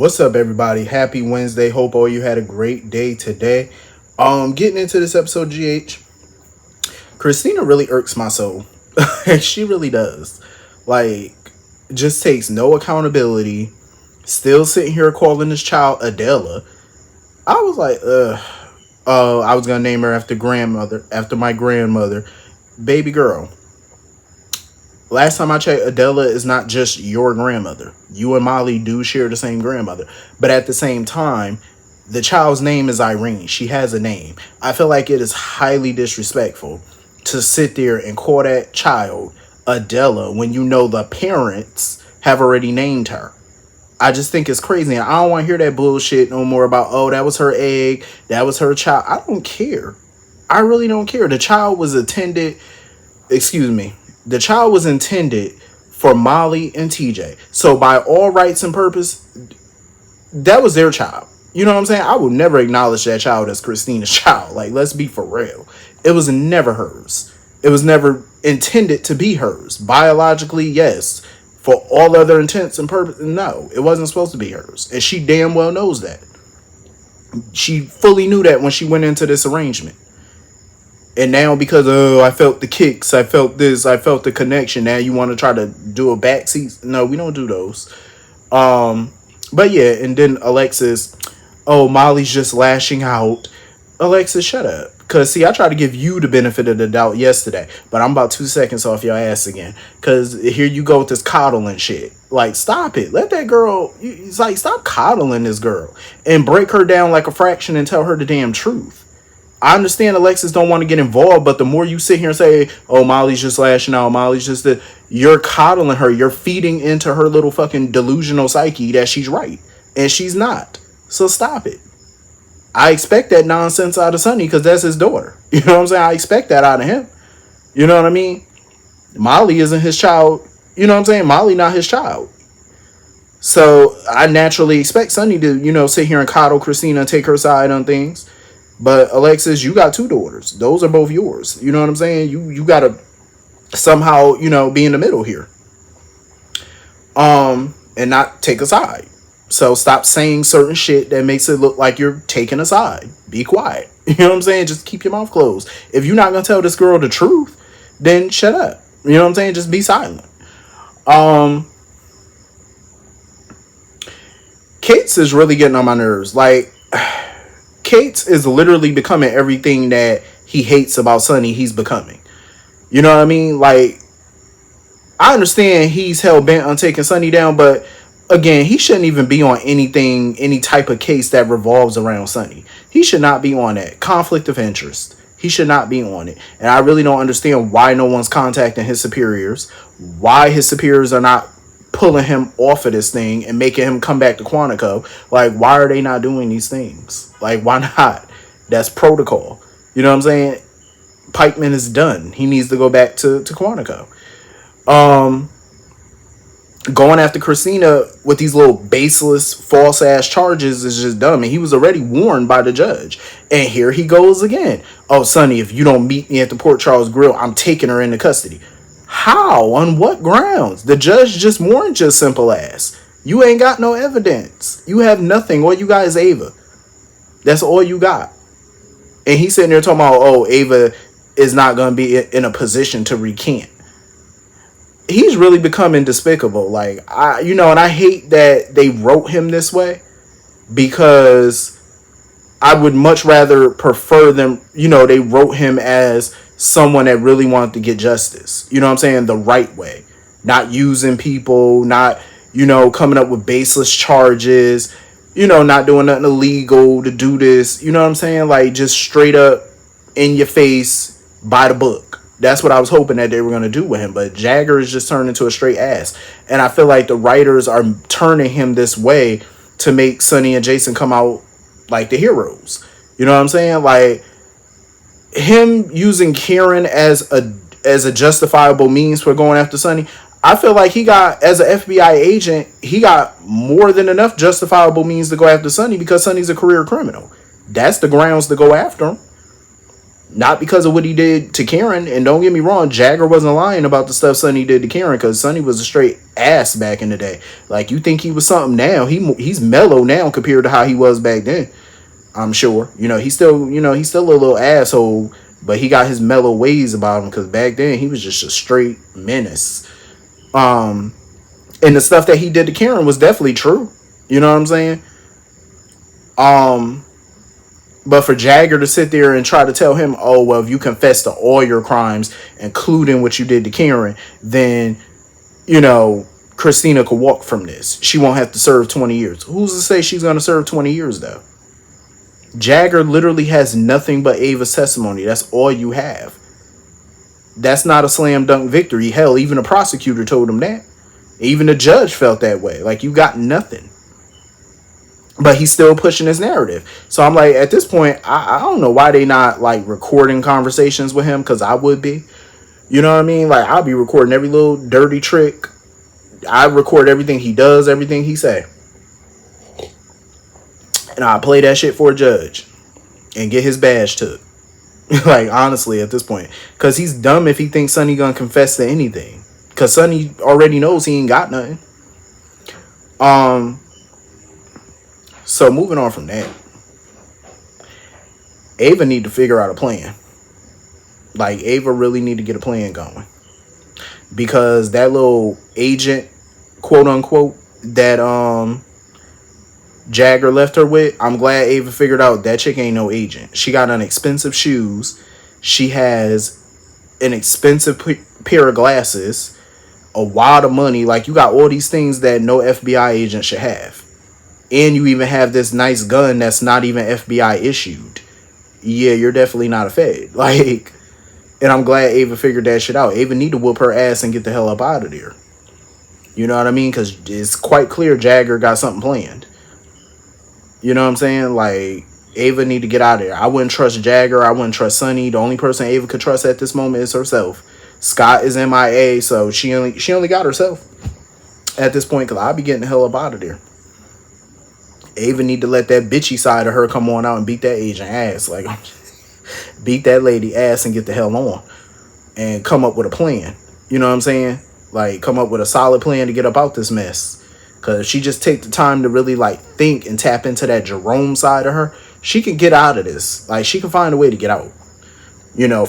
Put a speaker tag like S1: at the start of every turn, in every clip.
S1: What's up, everybody? Happy Wednesday. Hope all you had a great day today. Getting into this episode, GH. Christina really irks my soul. She really does. Like, just takes no accountability. Still sitting here calling this child Adela. I was like, I was gonna name her after my grandmother. Baby girl. Last time I checked, Adela is not just your grandmother. You and Molly do share the same grandmother. But at the same time, the child's name is Irene. She has a name. I feel like it is highly disrespectful to sit there and call that child Adela when you know the parents have already named her. I just think it's crazy. And I don't want to hear that bullshit no more about, oh, that was her egg. That was her child. I don't care. I really don't care. The child was intended for Molly and TJ. So by all rights and purpose, that was their child. You know what I'm saying? I would never acknowledge that child as Christina's child. Like, let's be for real. It was never hers. It was never intended to be hers. Biologically, yes. For all other intents and purposes, no. It wasn't supposed to be hers. And she damn well knows that. She fully knew that when she went into this arrangement. And now because, I felt the kicks, I felt this, I felt the connection. Now you want to try to do a backseat? No, we don't do those. But yeah, and then Alexis, oh, Molly's just lashing out. Alexis, shut up. Because, see, I tried to give you the benefit of the doubt yesterday. But I'm about 2 seconds off your ass again. Because here you go with this coddling shit. Like, stop it. Let that girl, it's like, stop coddling this girl. And break her down like a fraction and tell her the damn truth. I understand Alexis don't want to get involved, but the more you sit here and say, oh, Molly's just lashing out, Molly's just you're coddling her. You're feeding into her little fucking delusional psyche that she's right. And she's not. So stop it. I expect that nonsense out of Sonny because that's his daughter. You know what I'm saying? I expect that out of him. You know what I mean? Molly isn't his child. You know what I'm saying? Molly not his child. So I naturally expect Sonny to, sit here and coddle Christina and take her side on things. But Alexis, you got two daughters. Those are both yours. You know what I'm saying? You got to somehow, be in the middle here. And not take a side. So stop saying certain shit that makes it look like you're taking a side. Be quiet. You know what I'm saying? Just keep your mouth closed. If you're not going to tell this girl the truth, then shut up. You know what I'm saying? Just be silent. Kate's is really getting on my nerves. Like, Kate's is literally becoming everything that he hates about Sonny, he's becoming. You know what I mean? Like, I understand he's hell-bent on taking Sonny down, but again, he shouldn't even be on any type of case that revolves around Sonny. He should not be on that. Conflict of interest. He should not be on it. And I really don't understand why no one's contacting his superiors. Why his superiors are not pulling him off of this thing and making him come back to Quantico. Like, why are they not doing these things? Like, why not? That's protocol. You know what I'm saying? Pikeman is done. He needs to go back to Quantico. Going after Christina with these little baseless, false-ass charges is just dumb. And he was already warned by the judge. And here he goes again. Oh, Sonny, if you don't meet me at the Port Charles Grill, I'm taking her into custody. How? On what grounds? The judge just warned your simple ass. You ain't got no evidence. You have nothing. All you got is Ava. That's all you got. And he's sitting there talking about, oh, Ava is not going to be in a position to recant. He's really becoming despicable. Like, and I hate that they wrote him this way because I would much rather prefer them, they wrote him as someone that really wanted to get justice. You know what I'm saying? The right way. Not using people, not, coming up with baseless charges, not doing nothing illegal to do this. You know what I'm saying? Like, just straight up in your face by the book. That's what I was hoping that they were going to do with him. But Jagger is just turned into a straight ass. And I feel like the writers are turning him this way to make Sonny and Jason come out like the heroes. You know what I'm saying? Like, him using Karen as a justifiable means for going after Sonny, I feel like he got, as an FBI agent, he got more than enough justifiable means to go after Sonny because Sonny's a career criminal. That's the grounds to go after him. Not because of what he did to Karen. And don't get me wrong, Jagger wasn't lying about the stuff Sonny did to Karen, because Sonny was a straight ass back in the day. Like, you think he was something now. He's mellow now compared to how he was back then. I'm sure. He's still a little asshole, but he got his mellow ways about him, because back then he was just a straight menace. And the stuff that he did to Karen was definitely true. You know what I'm saying? But for Jagger to sit there and try to tell him, oh, well, if you confess to all your crimes, including what you did to Karen, then, Christina could walk from this. She won't have to serve 20 years. Who's to say she's going to serve 20 years, though? Jagger literally has nothing but Ava's testimony. That's all you have. That's not a slam dunk victory. Hell, even a prosecutor told him that. Even the judge felt that way. Like, you got nothing. But he's still pushing his narrative. So I'm like, at this point, I don't know why they not, like, recording conversations with him, because I would be. You know what I mean? Like, I'll be recording every little dirty trick. I record everything he does, everything he say. And I'll play that shit for a judge and get his badge took. Like, honestly, at this point. Because he's dumb if he thinks Sonny gonna confess to anything. Because Sonny already knows he ain't got nothing. So moving on from that, Ava need to figure out a plan. Like, Ava really need to get a plan going, because that little agent, quote unquote, that Jagger left her with, I'm glad Ava figured out that chick ain't no agent. She got expensive shoes. She has an expensive pair of glasses, a wad of money. Like, you got all these things that no FBI agent should have. And you even have this nice gun that's not even FBI issued. Yeah, you're definitely not a Fed. Like, and I'm glad Ava figured that shit out. Ava need to whoop her ass and get the hell up out of there. You know what I mean? Because it's quite clear Jagger got something planned. You know what I'm saying? Like, Ava need to get out of there. I wouldn't trust Jagger. I wouldn't trust Sonny. The only person Ava could trust at this moment is herself. Scott is MIA, so she only got herself at this point, because I'll be getting the hell up out of there. Ava need to let that bitchy side of her come on out and beat that agent ass. Like, beat that lady ass and get the hell on. And come up with a plan. You know what I'm saying? Like, come up with a solid plan to get up out this mess. Because if she just take the time to really, like, think and tap into that Jerome side of her, she can get out of this. Like, she can find a way to get out.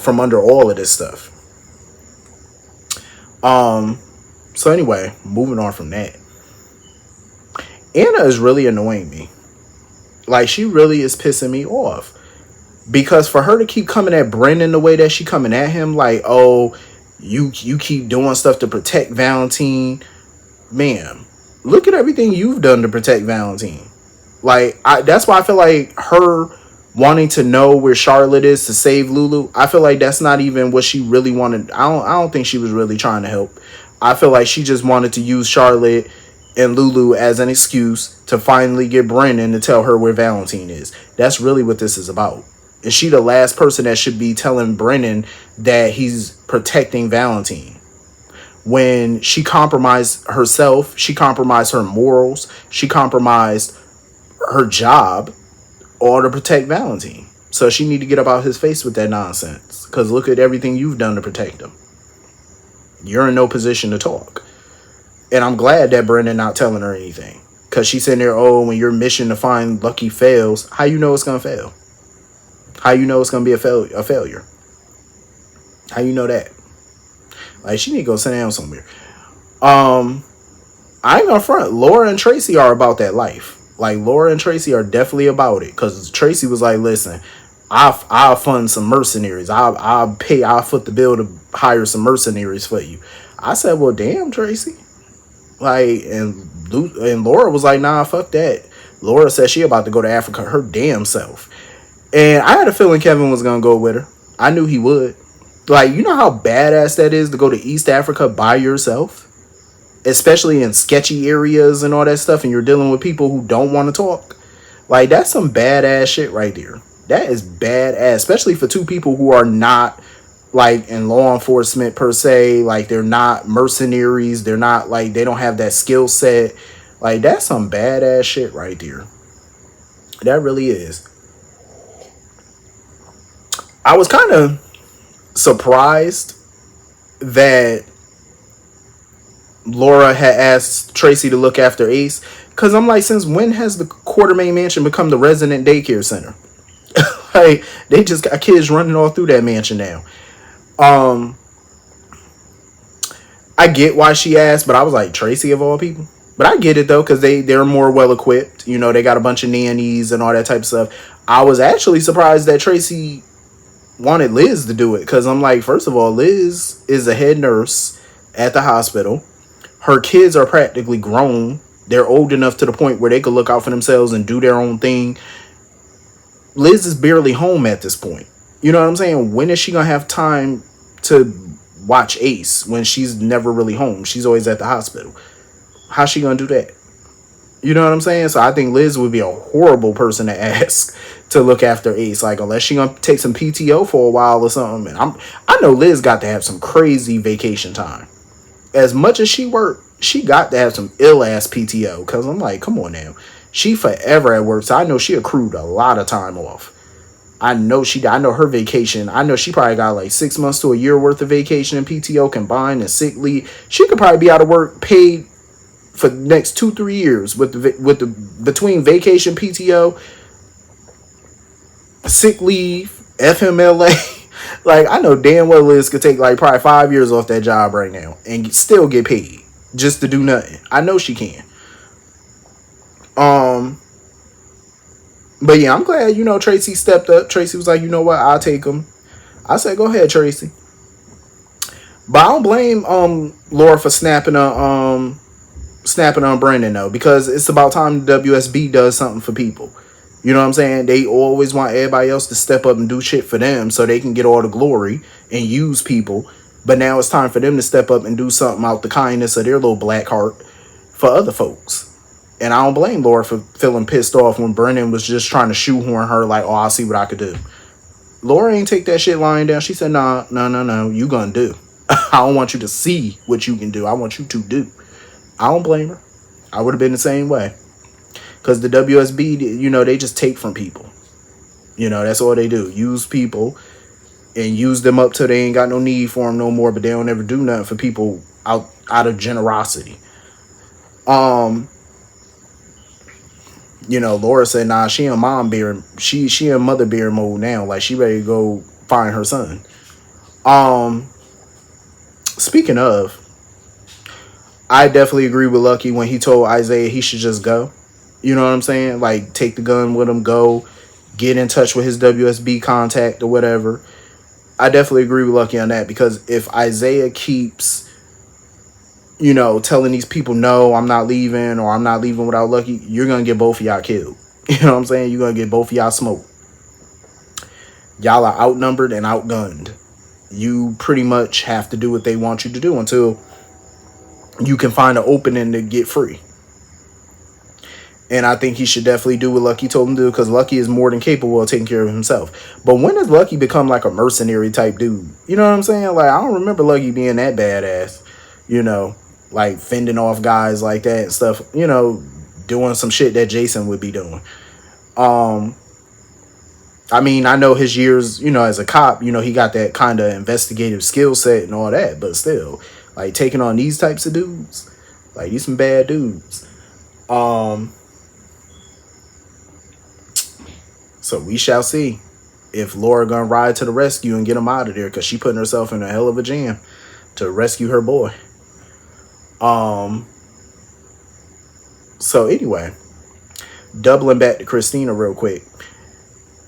S1: From under all of this stuff. So anyway, moving on from that. Anna is really annoying me. Like, she really is pissing me off. Because for her to keep coming at Brennan the way that she coming at him, like, oh, you keep doing stuff to protect Valentine. Ma'am, look at everything you've done to protect Valentine. Like, that's why I feel like her wanting to know where Charlotte is to save Lulu, I feel like that's not even what she really wanted. I don't think she was really trying to help. I feel like she just wanted to use Charlotte and Lulu as an excuse to finally get Brennan to tell her where Valentine is. That's really what this is about. Is she the last person that should be telling Brennan that he's protecting Valentine? When she compromised herself, she compromised her morals, she compromised her job, all to protect Valentine. So she need to get up out his face with that nonsense. Because look at everything you've done to protect him. You're in no position to talk. And I'm glad that Brennan not telling her anything. Because she's sitting there, oh, when your mission to find Lucky fails, how you know it's going to fail? How you know it's going to be a failure? How you know that? Like, she need to go sit down somewhere. I ain't gonna front. Laura and Tracy are about that life. Like, Laura and Tracy are definitely about it. Because Tracy was like, listen, I'll fund some mercenaries. I'll foot the bill to hire some mercenaries for you. I said, well, damn, Tracy. Like, and Laura was like, nah, fuck that. Laura said she about to go to Africa her damn self. And I had a feeling Kevin was going to go with her. I knew he would. Like, you know how badass that is to go to East Africa by yourself? Especially in sketchy areas and all that stuff, and you're dealing with people who don't want to talk. Like, that's some badass shit right there. That is badass, especially for two people who are not, like, in law enforcement per se. Like, they're not mercenaries. They're not, like, they don't have that skill set. Like, that's some badass shit right there. That really is. I was kind of surprised that Laura had asked Tracy to look after Ace, because I'm like, since when has the Quartermain Mansion become the resident daycare center? Like, they just got kids running all through that mansion now. Um, I get why she asked, but I was like, Tracy of all people. But I get it though, because they're more well equipped. You know, they got a bunch of nannies and all that type of stuff. I was actually surprised that Tracy wanted Liz to do it, because I'm like, first of all, Liz is a head nurse at the hospital. Her kids are practically grown. They're old enough to the point where they could look out for themselves and do their own thing. Liz is barely home at this point. You know what I'm saying? When is she gonna have time to watch Ace when she's never really home? She's always at the hospital. How's she gonna do that? You know what I'm saying? So I think Liz would be a horrible person to ask to look after Ace. Like, unless she gonna take some PTO for a while or something. And I know Liz got to have some crazy vacation time. As much as she worked, she got to have some ill ass PTO. Cause I'm like, come on now. She forever at work. So I know she accrued a lot of time off. I know her vacation. I know she probably got like 6 months to a year worth of vacation and PTO combined and sick leave. She could probably be out of work paid for the next 2-3 years with the between vacation, PTO, sick leave, FMLA. Like, I know damn well Liz could take like probably 5 years off that job right now and still get paid just to do nothing. I know she can. But yeah, I'm glad, Tracy stepped up. Tracy was like, you know what, I'll take him. I said, go ahead, Tracy. But I don't blame Laura for snapping on Brennan though, because it's about time the WSB does something for people. You know what I'm saying? They always want everybody else to step up and do shit for them so they can get all the glory and use people. But now it's time for them to step up and do something out the kindness of their little black heart for other folks. And I don't blame Laura for feeling pissed off when Brennan was just trying to shoehorn her like, oh, I'll see what I could do. Laura ain't take that shit lying down. She said, no, you gonna do. I don't want you to see what you can do. I want you to do. I don't blame her. I would have been the same way. Because the WSB, they just take from people. That's all they do. Use people and use them up till they ain't got no need for them no more, but they don't ever do nothing for people out of generosity. Laura said, nah, she in she in mother bear mode now. Like, she ready to go find her son. Speaking of, I definitely agree with Lucky when he told Isaiah he should just go. You know what I'm saying? Like, take the gun with him, go, get in touch with his WSB contact or whatever. I definitely agree with Lucky on that, because if Isaiah keeps, telling these people, no, I'm not leaving, or I'm not leaving without Lucky, you're going to get both of y'all killed. You know what I'm saying? You're going to get both of y'all smoked. Y'all are outnumbered and outgunned. You pretty much have to do what they want you to do until you can find an opening to get free. And I think he should definitely do what Lucky told him to do, because Lucky is more than capable of taking care of himself. But when does Lucky become like a mercenary type dude? You know what I'm saying? Like, I don't remember Lucky being that badass, like fending off guys like that and stuff, doing some shit that Jason would be doing. I mean, I know his years, as a cop, he got that kind of investigative skill set and all that, but still, like, taking on these types of dudes, like, these some bad dudes. So we shall see if Laura gonna ride to the rescue and get him out of there, because she putting herself in a hell of a jam to rescue her boy. So anyway, doubling back to Christina real quick.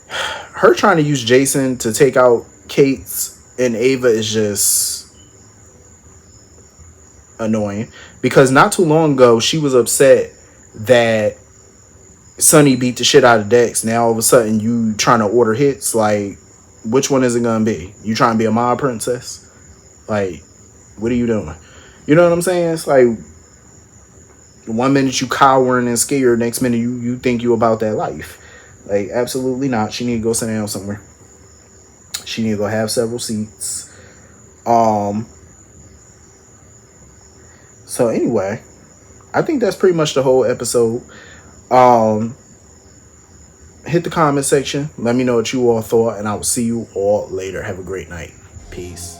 S1: Her trying to use Jason to take out Kate's and Ava is just annoying, because not too long ago she was upset that Sonny beat the shit out of Dex. Now all of a sudden you trying to order hits. Like, which one is it gonna be? You trying to be a mob princess? Like, what are you doing? You know what I'm saying? It's like, one minute you cowering and scared, next minute you think you about that life. Like, absolutely not. She need to go sit down somewhere. She need to go have several seats. So anyway, I think that's pretty much the whole episode. hit the comment section. Let me know what you all thought, and I will see you all later. Have a great night. Peace.